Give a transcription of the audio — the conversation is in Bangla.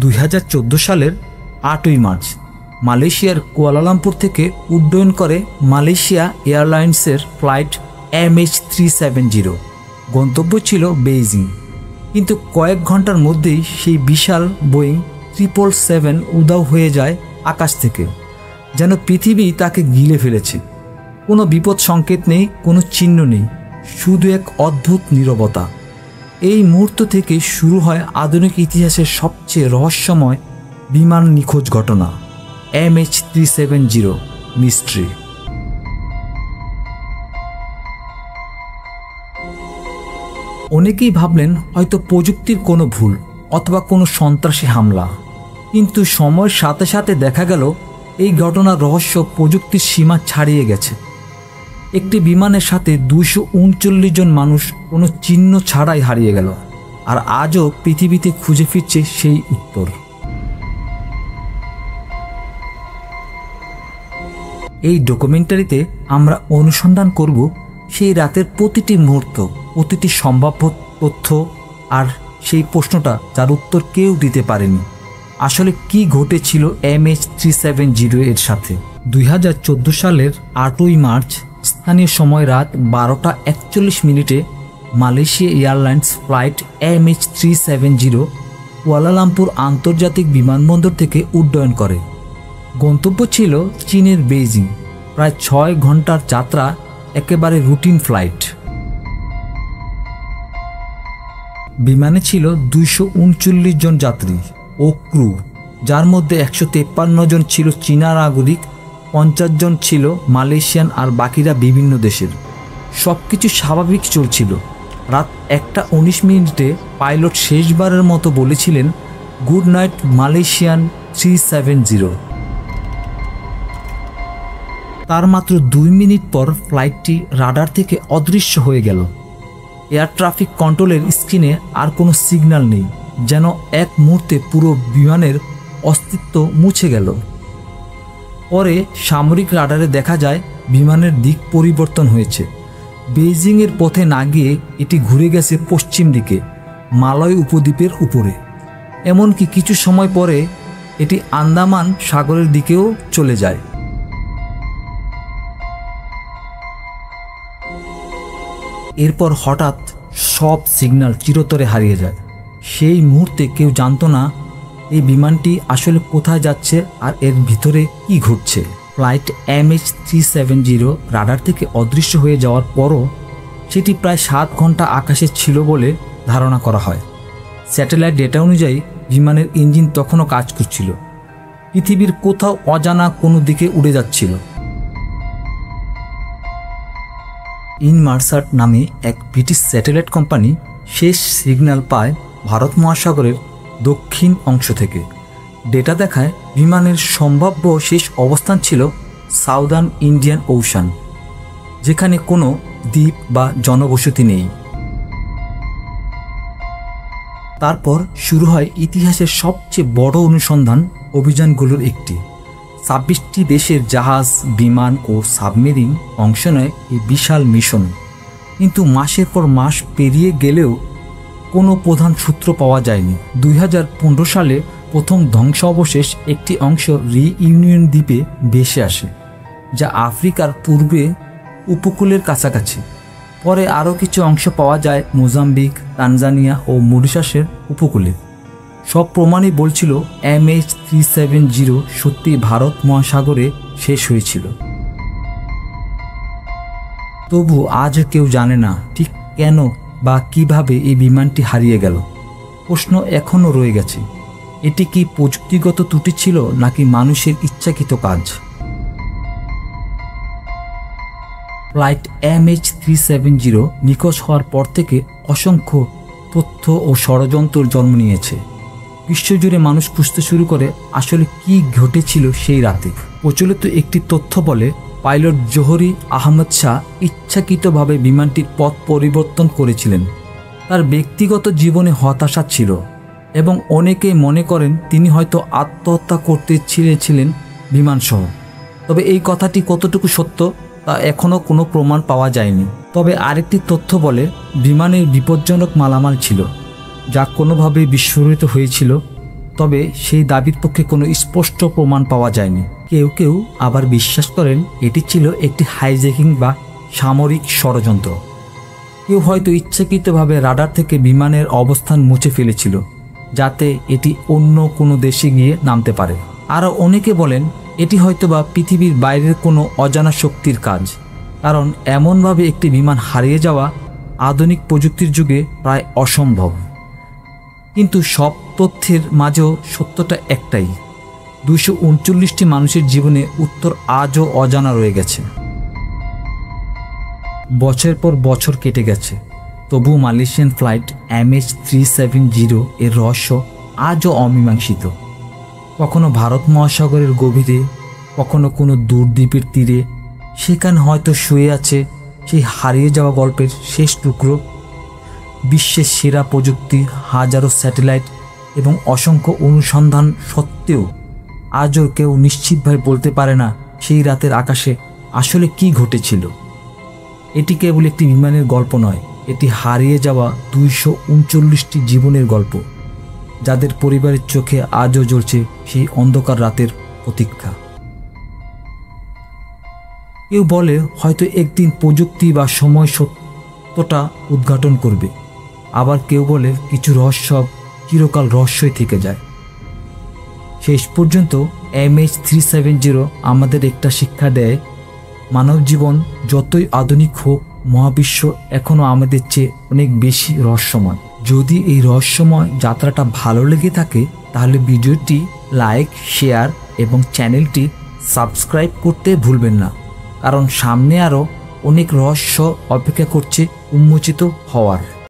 2014 সালের 8ই মার্চ মালয়েশিয়ার কুয়ালালামপুর থেকে উড্ডয়ন করে মালয়েশিয়া এয়ারলাইন্সের ফ্লাইট MH370। গন্তব্য ছিল বেইজিং, কিন্তু কয়েক ঘন্টার মধ্যেই সেই বিশাল বোয়িং 777 উধাও হয়ে যায় আকাশ থেকে, যেন পৃথিবী তাকে গিলে ফেলেছে। কোনো বিপদ সংকেত নেই, কোনো চিহ্ন নেই, শুধু এক অদ্ভুত নীরবতা। এই মুহূর্ত থেকে শুরু হয় আধুনিক ইতিহাসের সবচেয়ে রহস্যময় বিমান নিখোঁজ ঘটনা, MH370 মিস্ট্রি। অনেকেই ভাবলেন হয়তো প্রযুক্তির কোনো ভুল অথবা কোনো সন্ত্রাসী হামলা, কিন্তু সময়ের সাথে সাথে দেখা গেল এই ঘটনার রহস্য প্রযুক্তির সীমা ছাড়িয়ে গেছে। একটি বিমানের সাথে 239 জন মানুষ কোনো চিহ্ন ছাড়াই হারিয়ে গেল, আর আজও পৃথিবীতে খুঁজে ফিরছে সেই উত্তর। এই ডকুমেন্টারিতে আমরা অনুসন্ধান করব সেই রাতের প্রতিটি মুহূর্ত, প্রতিটি সম্ভাব্য তথ্য, আর সেই প্রশ্নটা যার উত্তর কেউ দিতে পারেনি, আসলে কি ঘটেছিল MH370 এর সাথে। 2014 সালের 8ই মার্চ স্থানীয় সময় রাত 12:41 Malaysia airlines flight MH370 Kuala Lumpur আন্তর্জাতিক বিমানবন্দর থেকে উড্ডয়ন করে। গন্তব্য ছিল চীনের বেইজিং। প্রায় 6 ঘন্টার যাত্রা, একেবারে রুটিন ফ্লাইট। বিমানে ছিল 239 জন যাত্রী ও ক্রু, যার মধ্যে 153 জন ছিল চীনা নাগরিক, 50 জন ছিল মালয়েশিয়ান, আর বাকিরা বিভিন্ন দেশের। সব কিছু স্বাভাবিক চলছিল। রাত 1:19 পাইলট শেষবারের মতো বলেছিলেন, গুড নাইট মালয়েশিয়ান 370। তার মাত্র 2 মিনিট পর ফ্লাইটটি রাডার থেকে অদৃশ্য হয়ে গেল। এয়ার ট্রাফিক কন্ট্রোলের স্ক্রিনে আর কোনো সিগন্যাল নেই, যেন এক মুহূর্তে পুরো বিমানের অস্তিত্ব মুছে গেল। পরে সামরিক রাডারে দেখা যায় বিমানের দিক পরিবর্তন হয়েছে। বেইজিংয়ের পথে না গিয়ে এটি ঘুরে গেছে পশ্চিম দিকে, মালয় উপদ্বীপের উপরে। এমনকি কিছু সময় পরে এটি আন্দামান সাগরের দিকেও চলে যায়। এরপর হঠাৎ সব সিগন্যাল চিরতরে হারিয়ে যায়। সেই মুহূর্তে কেউ জানতো না এই বিমানটি আসলে কোথায় যাচ্ছে আর এর ভিতরে কি ঘটছে। ফ্লাইট MH370 রাডার থেকে অদৃশ্য হয়ে যাওয়ার পরও সেটি প্রায় 7 ঘন্টা আকাশে ছিল বলে ধারণা করা হয়। স্যাটেলাইট ডেটা অনুযায়ী বিমানের ইঞ্জিন তখনও কাজ করছিল, পৃথিবীর কোথাও অজানা কোনো দিকে উড়ে যাচ্ছিল। ইনমারসাট নামে এক ব্রিটিশ স্যাটেলাইট কোম্পানি শেষ সিগন্যাল পায় ভারত মহাসাগরের দক্ষিণ অংশ থেকে। ডেটা দেখায় বিমানের সম্ভাব্য শেষ অবস্থান ছিল সাউদার্ন ইন্ডিয়ান ওশান, যেখানে কোনো দ্বীপ বা জনবসতি নেই। তারপর শুরু হয় ইতিহাসের সবচেয়ে বড় অনুসন্ধান অভিযানগুলোর একটি। 26টি দেশের জাহাজ, বিমান ও সাবমেরিন অংশ নেয় এই বিশাল মিশন। কিন্তু মাসের পর মাস পেরিয়ে গেলেও কোনো প্রধান সূত্র পাওয়া যায়নি। 2015 সালে প্রথম ধ্বংসাবশেষ একটি অংশ রিইউনিয়ন দ্বীপে ভেসে আসে, যা আফ্রিকার পূর্বে উপকূলের কাছাকাছি। পরে আরও কিছু অংশ পাওয়া যায় মোজাম্বিক, তানজানিয়া ও মরিশাসের উপকূলে। সব প্রমাণই বলছিল MH370 সত্যি ভারত মহাসাগরে শেষ হয়েছিল। তবু আজও কেউ জানে না ঠিক কেন বা কিভাবে এই বিমানটি হারিয়ে গেল। প্রশ্ন এখনও রয়ে গেছে, এটি কি প্রযুক্তিগত ত্রুটি ছিল নাকি মানুষের ইচ্ছাকৃত কাজ? ফ্লাইট MH370 নিখোঁজ হওয়ার পর থেকে অসংখ্য তথ্য ও ষড়যন্ত্র জন্ম নিয়েছে। বিশ্বজুড়ে মানুষ খুঁজতে শুরু করে আসলে কি ঘটেছিল সেই রাতে। প্রচলিত একটি তথ্য বলে পাইলট জোহরি আহমদ শাহ ইচ্ছাকৃতভাবে বিমানটির পথ পরিবর্তন করেছিলেন। তার ব্যক্তিগত জীবনে হতাশা ছিল এবং অনেকেই মনে করেন তিনি হয়তো আত্মহত্যা করতে চেয়েছিলেন বিমানসহ। তবে এই কথাটি কতটুকু সত্য তা এখনও কোনো প্রমাণ পাওয়া যায়নি। তবে আরেকটি তথ্য বলে বিমানের বিপজ্জনক মালামাল ছিল, যা কোনোভাবে বিস্ফোরিত হয়েছিল। তবে সেই দাবির পক্ষে কোনো স্পষ্ট প্রমাণ পাওয়া যায়নি। কেউ কেউ আবার বিশ্বাস করেন এটি ছিল একটি হাইজ্যাকিং বা সামরিক ষড়যন্ত্র। কেউ হয়তো ইচ্ছাকৃতভাবে রাডার থেকে বিমানের অবস্থান মুছে ফেলেছিল, যাতে এটি অন্য কোনো দেশে গিয়ে নামতে পারে। আরও অনেকে বলেন এটি হয়তোবা পৃথিবীর বাইরের কোনো অজানা শক্তির কাজ, কারণ এমনভাবে একটি বিমান হারিয়ে যাওয়া আধুনিক প্রযুক্তির যুগে প্রায় অসম্ভব। কিন্তু সব তথ্যের মাঝেও সত্যটা একটাই, 239টি মানুষের জীবনে উত্তর আজও অজানা রয়ে গেছে। বছরের পর বছর কেটে গেছে, তবু মালয়েশিয়ান ফ্লাইট MH370 এর রহস্য আজও অমীমাংসিত। কখনো ভারত মহাসাগরের গভীরে, কখনো কোনো দূরদ্বীপের তীরে, সেখানে হয়তো শুয়ে আছে সেই হারিয়ে যাওয়া গল্পের শেষ টুকরো। বিশ্বের সেরা প্রযুক্তি, হাজারো স্যাটেলাইট এবং অসংখ্য অনুসন্ধান সত্ত্বেও আজও কেউ নিশ্চিতভাবে বলতে পারে না সেই রাতের আকাশে আসলে কি ঘটেছিল। এটি কেবল একটি বিমানের গল্প নয়, এটি হারিয়ে যাওয়া 239টি জীবনের গল্প, যাদের পরিবারের চোখে আজও জ্বলছে সেই অন্ধকার রাতের প্রতীক্ষা। কেউ বলে হয়তো একদিন প্রযুক্তি বা সময় সত্যটা উদ্ঘাটন করবে, আবার কেউ বলে কিছু রহস্য চিরকাল রহস্যই থেকে যায়। শেষ পর্যন্ত MH370 আমাদের একটা শিক্ষা দেয়, মানব জীবন যতই আধুনিক হোক, মহাবিশ্ব এখনও আমাদের চেয়ে অনেক বেশি রহস্যময়। যদি এই রহস্যময় যাত্রাটা ভালো লেগে থাকে তাহলে ভিডিওটি লাইক, শেয়ার এবং চ্যানেলটি সাবস্ক্রাইব করতে ভুলবেন না, কারণ সামনে আরও অনেক রহস্য অপেক্ষা করছে উন্মোচিত হওয়ার।